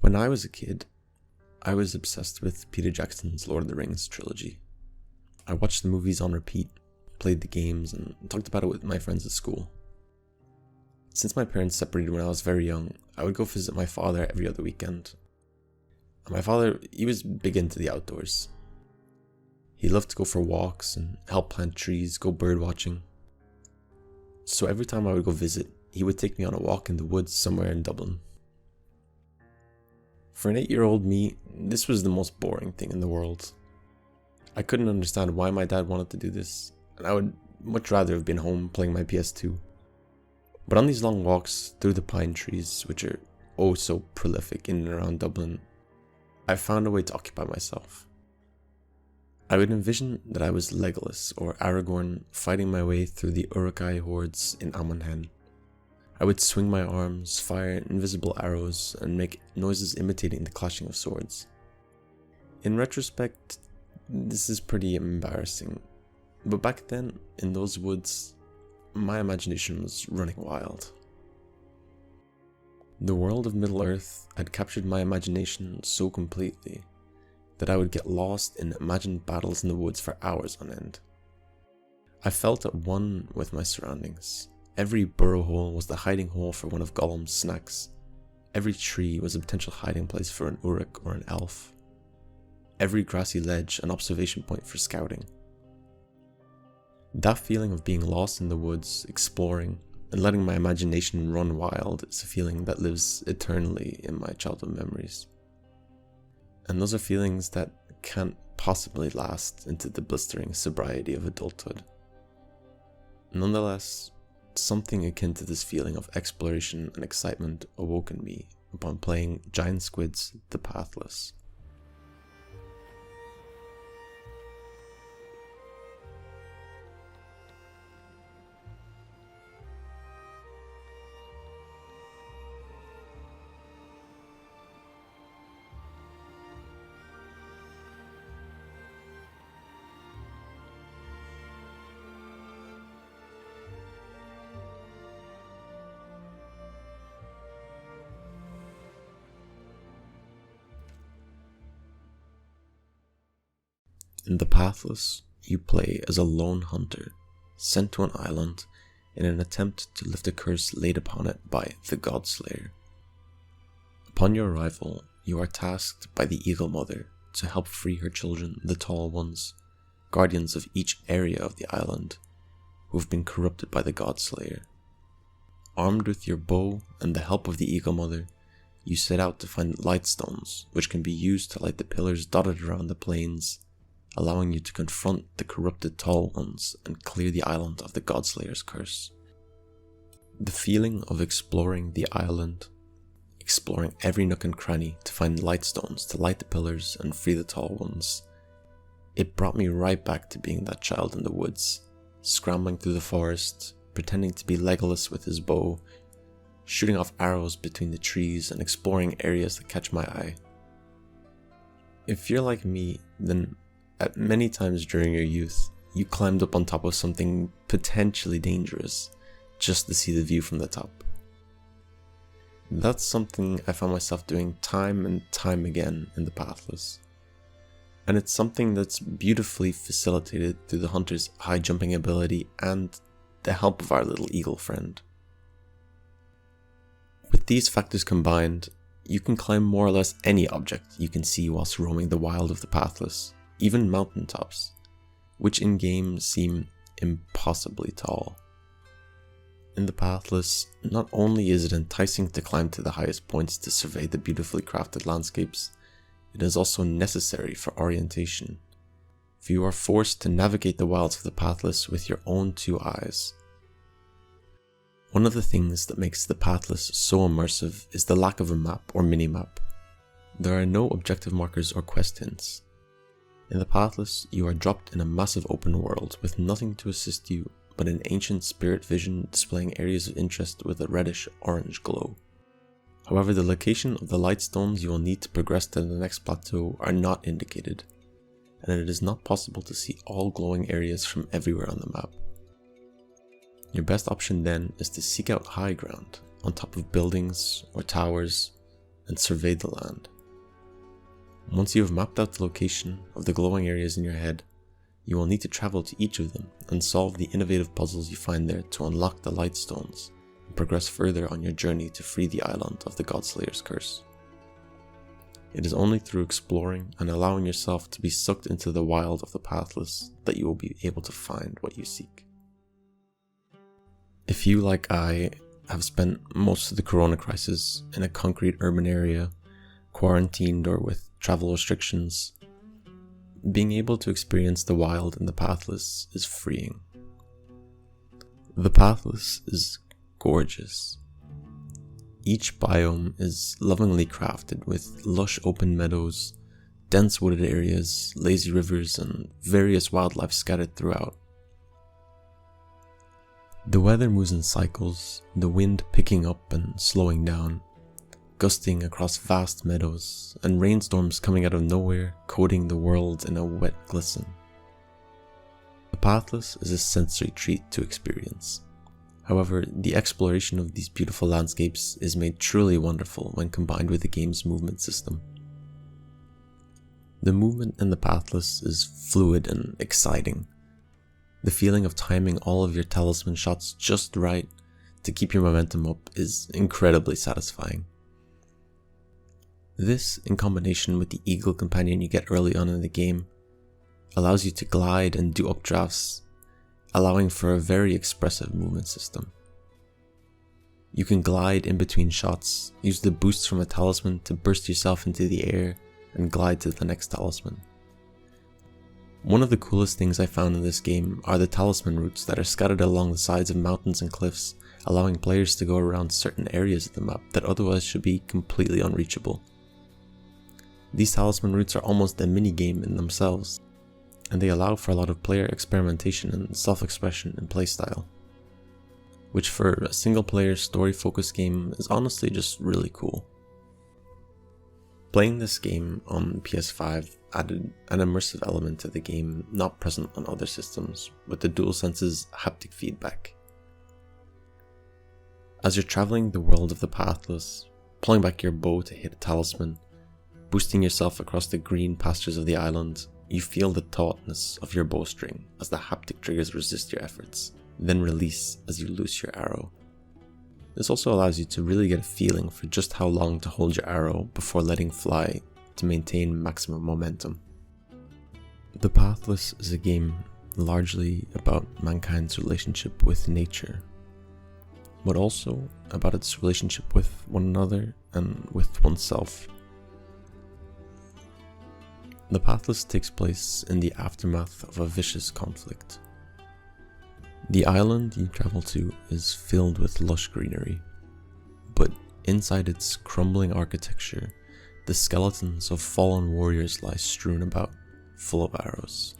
When I was a kid, I was obsessed with Peter Jackson's Lord of the Rings trilogy. I watched the movies on repeat, played the games, and talked about it with my friends at school. Since my parents separated when I was very young, I would go visit my father every other weekend. My father, he was big into the outdoors. He loved to go for walks and help plant trees, go bird watching. So every time I would go visit, he would take me on a walk in the woods somewhere in Dublin. For an 8-year-old me, this was the most boring thing in the world. I couldn't understand why my dad wanted to do this, and I would much rather have been home playing my PS2. But on these long walks through the pine trees, which are oh so prolific in and around Dublin, I found a way to occupy myself. I would envision that I was Legolas or Aragorn fighting my way through the Uruk-hai hordes in Amon Hen. I would swing my arms, fire invisible arrows, and make noises imitating the clashing of swords. In retrospect, this is pretty embarrassing, but back then, in those woods, my imagination was running wild. The world of Middle-earth had captured my imagination so completely that I would get lost in imagined battles in the woods for hours on end. I felt at one with my surroundings. Every burrow hole was the hiding hole for one of Gollum's snacks. Every tree was a potential hiding place for an Uruk or an elf. Every grassy ledge an observation point for scouting. That feeling of being lost in the woods, exploring, and letting my imagination run wild is a feeling that lives eternally in my childhood memories. And those are feelings that can't possibly last into the blistering sobriety of adulthood. Nonetheless, something akin to this feeling of exploration and excitement awoke in me upon playing Giant Squid's The Pathless. In The Pathless, you play as a lone hunter, sent to an island in an attempt to lift a curse laid upon it by the Godslayer. Upon your arrival, you are tasked by the Eagle Mother to help free her children, the Tall Ones, guardians of each area of the island, who have been corrupted by the Godslayer. Armed with your bow and the help of the Eagle Mother, you set out to find lightstones, which can be used to light the pillars dotted around the plains, allowing you to confront the corrupted Tall Ones and clear the island of the Godslayer's curse. The feeling of exploring the island, exploring every nook and cranny to find lightstones to light the pillars and free the Tall Ones, it brought me right back to being that child in the woods, scrambling through the forest, pretending to be Legolas with his bow, shooting off arrows between the trees and exploring areas that catch my eye. If you're like me, then at many times during your youth, you climbed up on top of something potentially dangerous just to see the view from the top. That's something I found myself doing time and time again in The Pathless. And it's something that's beautifully facilitated through the hunter's high jumping ability and the help of our little eagle friend. With these factors combined, you can climb more or less any object you can see whilst roaming the wild of The Pathless, even mountaintops, which in-game seem impossibly tall. In The Pathless, not only is it enticing to climb to the highest points to survey the beautifully crafted landscapes, it is also necessary for orientation, for you are forced to navigate the wilds of The Pathless with your own two eyes. One of the things that makes The Pathless so immersive is the lack of a map or mini-map. There are no objective markers or quest hints. In The Pathless, you are dropped in a massive open world with nothing to assist you but an ancient spirit vision displaying areas of interest with a reddish-orange glow. However, the location of the lightstones you will need to progress to the next plateau are not indicated, and it is not possible to see all glowing areas from everywhere on the map. Your best option then is to seek out high ground, on top of buildings or towers, and survey the land. Once you have mapped out the location of the glowing areas in your head, you will need to travel to each of them and solve the innovative puzzles you find there to unlock the light stones and progress further on your journey to free the island of the Godslayer's curse. It is only through exploring and allowing yourself to be sucked into the wild of the Pathless that you will be able to find what you seek. If you, like I, have spent most of the corona crisis in a concrete urban area, quarantined or with travel restrictions, being able to experience the wild in the Pathless is freeing. The Pathless is gorgeous. Each biome is lovingly crafted with lush open meadows, dense wooded areas, lazy rivers, and various wildlife scattered throughout. The weather moves in cycles, the wind picking up and slowing down, gusting across vast meadows, and rainstorms coming out of nowhere, coating the world in a wet glisten. The Pathless is a sensory treat to experience. However, the exploration of these beautiful landscapes is made truly wonderful when combined with the game's movement system. The movement in the Pathless is fluid and exciting. The feeling of timing all of your talisman shots just right to keep your momentum up is incredibly satisfying. This, in combination with the eagle companion you get early on in the game, allows you to glide and do updrafts, allowing for a very expressive movement system. You can glide in between shots, use the boost from a talisman to burst yourself into the air, and glide to the next talisman. One of the coolest things I found in this game are the talisman routes that are scattered along the sides of mountains and cliffs, allowing players to go around certain areas of the map that otherwise should be completely unreachable. These talisman routes are almost a mini-game in themselves, and they allow for a lot of player experimentation and self-expression in playstyle, which for a single-player story-focused game is honestly just really cool. Playing this game on PS5 added an immersive element to the game not present on other systems, with the DualSense's haptic feedback. As you're traveling the world of the Pathless, pulling back your bow to hit a talisman, boosting yourself across the green pastures of the island, you feel the tautness of your bowstring as the haptic triggers resist your efforts, then release as you loose your arrow. This also allows you to really get a feeling for just how long to hold your arrow before letting fly to maintain maximum momentum. The Pathless is a game largely about mankind's relationship with nature, but also about its relationship with one another and with oneself. The Pathless takes place in the aftermath of a vicious conflict. The island you travel to is filled with lush greenery, but inside its crumbling architecture, the skeletons of fallen warriors lie strewn about, full of arrows.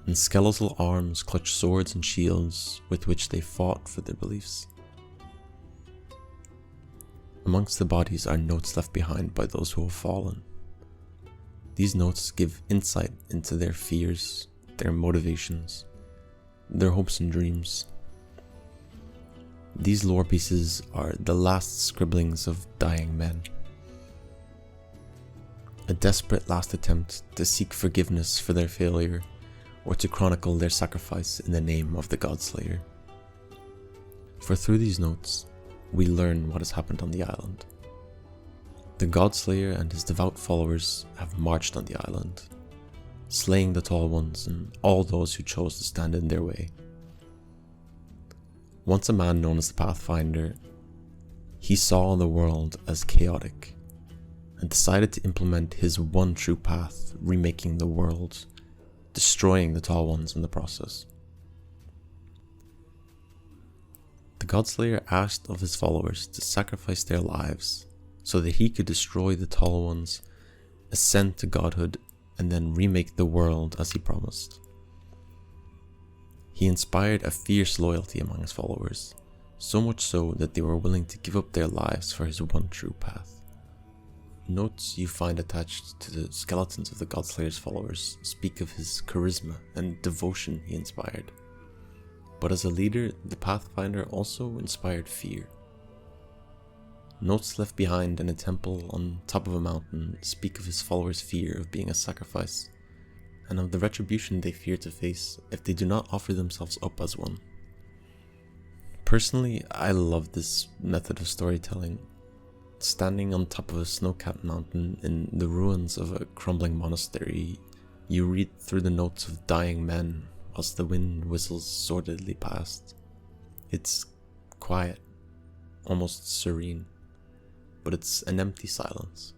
And skeletal arms clutch swords and shields with which they fought for their beliefs. Amongst the bodies are notes left behind by those who have fallen. These notes give insight into their fears, their motivations, their hopes and dreams. These lore pieces are the last scribblings of dying men. A desperate last attempt to seek forgiveness for their failure, or to chronicle their sacrifice in the name of the Godslayer. For through these notes, we learn what has happened on the island. The Godslayer and his devout followers have marched on the island, slaying the Tall Ones and all those who chose to stand in their way. Once a man known as the Pathfinder, he saw the world as chaotic and decided to implement his one true path, remaking the world, destroying the Tall Ones in the process. The Godslayer asked of his followers to sacrifice their lives so that he could destroy the Tall Ones, ascend to godhood, and then remake the world as he promised. He inspired a fierce loyalty among his followers, so much so that they were willing to give up their lives for his one true path. Notes you find attached to the skeletons of the Godslayer's followers speak of his charisma and devotion he inspired. But as a leader, the Pathfinder also inspired fear. Notes left behind in a temple on top of a mountain speak of his followers' fear of being a sacrifice, and of the retribution they fear to face if they do not offer themselves up as one. Personally, I love this method of storytelling. Standing on top of a snow-capped mountain in the ruins of a crumbling monastery, you read through the notes of dying men whilst the wind whistles sordidly past. It's quiet, almost serene, but it's an empty silence,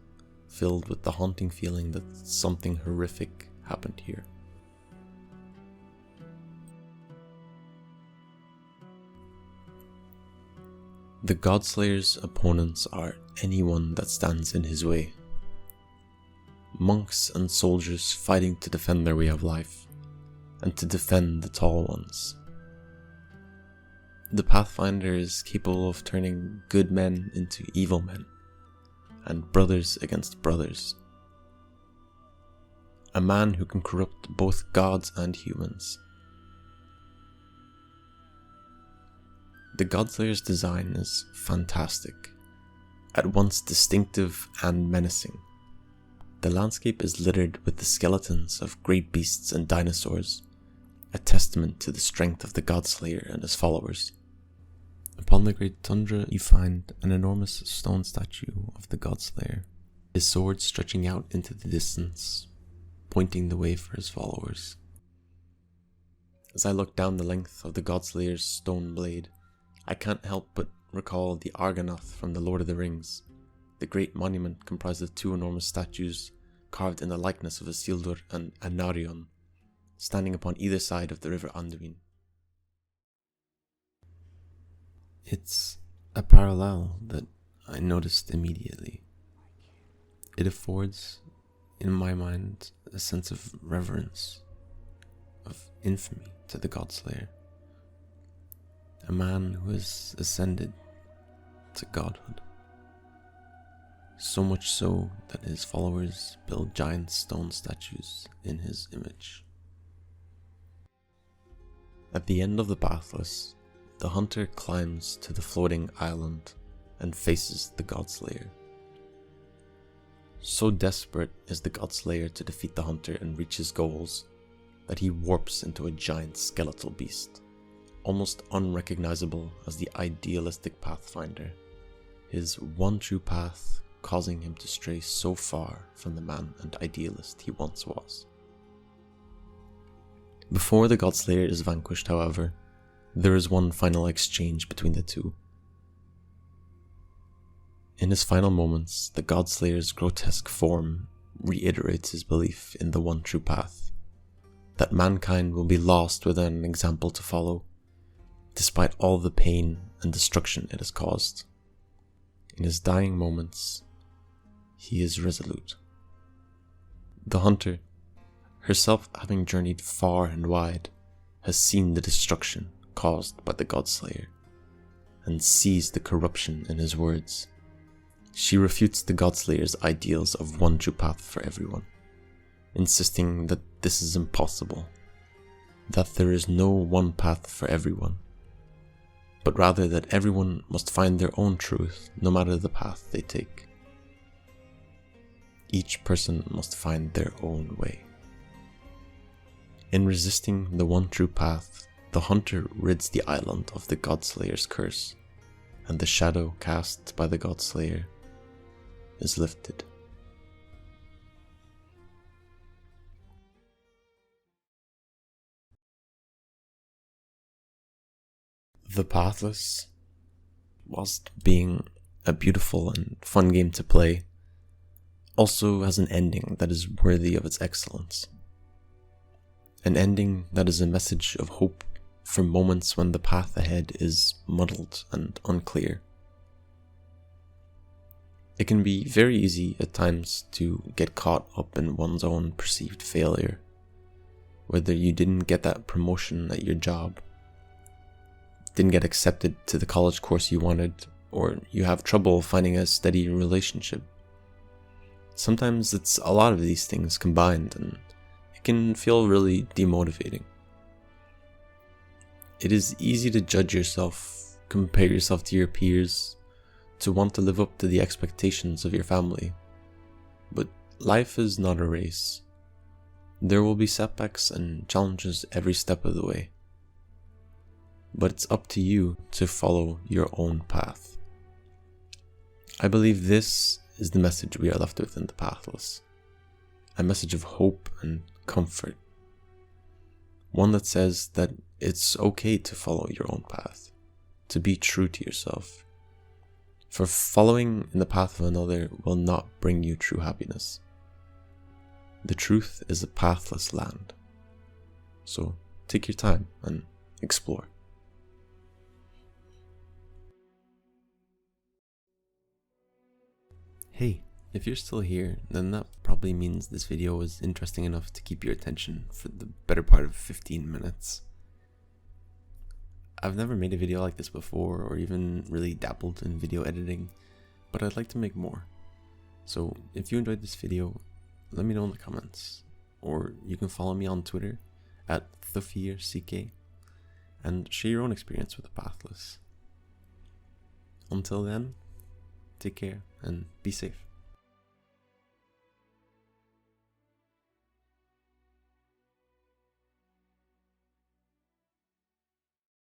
filled with the haunting feeling that something horrific happened here. The Godslayer's opponents are anyone that stands in his way. Monks and soldiers fighting to defend their way of life, and to defend the Tall Ones. The Pathfinder is capable of turning good men into evil men, and brothers against brothers. A man who can corrupt both gods and humans. The Godslayer's design is fantastic, at once distinctive and menacing. The landscape is littered with the skeletons of great beasts and dinosaurs, a testament to the strength of the Godslayer and his followers. Upon the great tundra you find an enormous stone statue of the Godslayer, his sword stretching out into the distance, pointing the way for his followers. As I look down the length of the Godslayer's stone blade, I can't help but recall the Argonath from the Lord of the Rings, the great monument comprised of two enormous statues carved in the likeness of Isildur and Anarion, standing upon either side of the river Anduin. It's a parallel that I noticed immediately. It affords, in my mind, a sense of reverence, of infamy to the Godslayer. A man who has ascended to godhood. So much so that his followers build giant stone statues in his image. At the end of the Pathless, the hunter climbs to the floating island and faces the Godslayer. So desperate is the Godslayer to defeat the hunter and reach his goals that he warps into a giant skeletal beast, almost unrecognizable as the idealistic Pathfinder, his one true path causing him to stray so far from the man and idealist he once was. Before the Godslayer is vanquished, however, there is one final exchange between the two. In his final moments, the Godslayer's grotesque form reiterates his belief in the one true path, that mankind will be lost without an example to follow, despite all the pain and destruction it has caused. In his dying moments, he is resolute. The hunter, herself having journeyed far and wide, has seen the destruction caused by the Godslayer, and sees the corruption in his words. She refutes the Godslayer's ideals of one true path for everyone, insisting that this is impossible, that there is no one path for everyone, but rather that everyone must find their own truth no matter the path they take. Each person must find their own way. In resisting the one true path, the hunter rids the island of the Godslayer's curse, and the shadow cast by the Godslayer is lifted. The Pathless, whilst being a beautiful and fun game to play, also has an ending that is worthy of its excellence. An ending that is a message of hope for moments when the path ahead is muddled and unclear. It can be very easy at times to get caught up in one's own perceived failure, whether you didn't get that promotion at your job, didn't get accepted to the college course you wanted, or you have trouble finding a steady relationship. Sometimes it's a lot of these things combined, and it can feel really demotivating. It is easy to judge yourself, compare yourself to your peers, to want to live up to the expectations of your family. But life is not a race. There will be setbacks and challenges every step of the way. But it's up to you to follow your own path. I believe this is the message we are left with in the Pathless. A message of hope and comfort. One that says that it's okay to follow your own path, to be true to yourself. For following in the path of another will not bring you true happiness. The truth is a pathless land. So take your time and explore. Hey, if you're still here, then that probably means this video was interesting enough to keep your attention for the better part of 15 minutes. I've never made a video like this before, or even really dabbled in video editing, but I'd like to make more. So if you enjoyed this video, let me know in the comments, or you can follow me on Twitter at @thufirck and share your own experience with the Pathless. Until then, take care and be safe.